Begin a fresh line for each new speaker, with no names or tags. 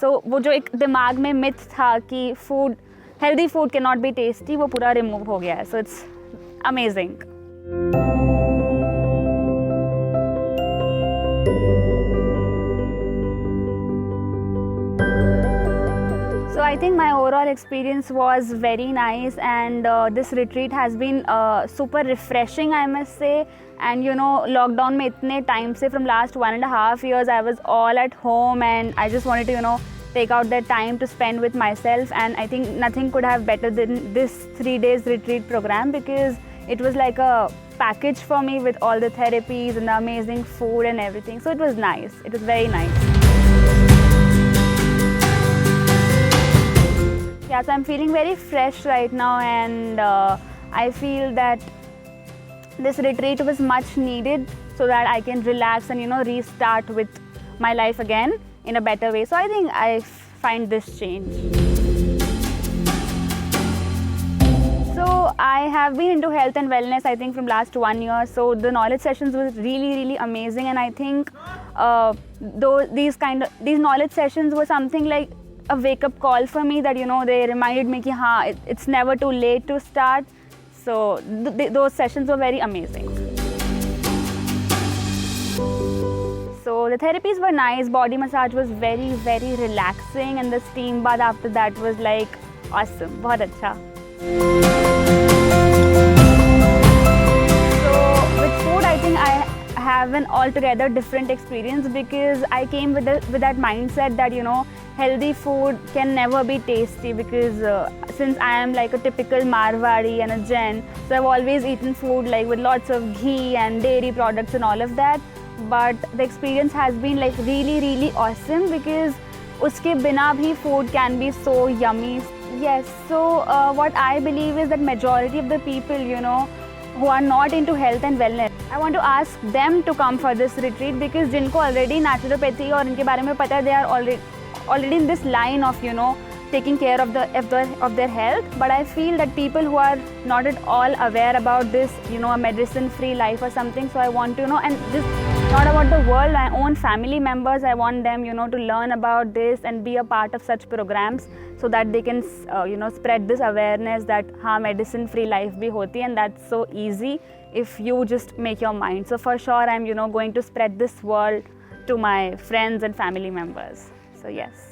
So वो जो एक दिमाग में myth था कि healthy food cannot be tasty, वो पूरा remove हो गया है. So it's amazing. So I think my overall experience was very nice, and this retreat has been super refreshing, I must say. And you know, lockdown में इतने time से from last 1.5 years I was all at home, and I just wanted to take out that time to spend with myself. And I think nothing could have better than this 3 days retreat program, because it was like a package for me with all the therapies and the amazing food and everything. So it was nice. It was very nice. Yeah, so I'm feeling very fresh right now, and I feel that this retreat was much needed so that I can relax and restart with my life again in a better way. So I think I find this change. So I have been into health and wellness, I think, from last 1 year. So the knowledge sessions was really amazing, and I think these knowledge sessions were something like a wake-up call for me, that they reminded me that it's never too late to start. So those sessions were very amazing. So the therapies were nice. Body massage was very relaxing, and the steam bath after that was like awesome. बहुत अच्छा. So with food, I think I have an altogether different experience, because I came with that mindset that healthy food can never be tasty, because since I am like a typical Marwari and a Jain, so I've always eaten food like with lots of ghee and dairy products and all of that. But the experience has been like really awesome, because uske bina bhi food can be so yummy. Yes, so what I believe is that majority of the people who are not into health and wellness, I want to ask them to come for this retreat, because jinko already naturopathy और इनके बारे में पता है, they are already in this line of taking care of their health. But I feel that people who are not at all aware about this, a medicine-free life or something. So I want to and just not about the world, my own family members, I want them to learn about this and be a part of such programs, so that they can spread this awareness that medicine-free life bhi hoti, and that's so easy if you just make your mind. So for sure, I'm going to spread this world to my friends and family members. So yes.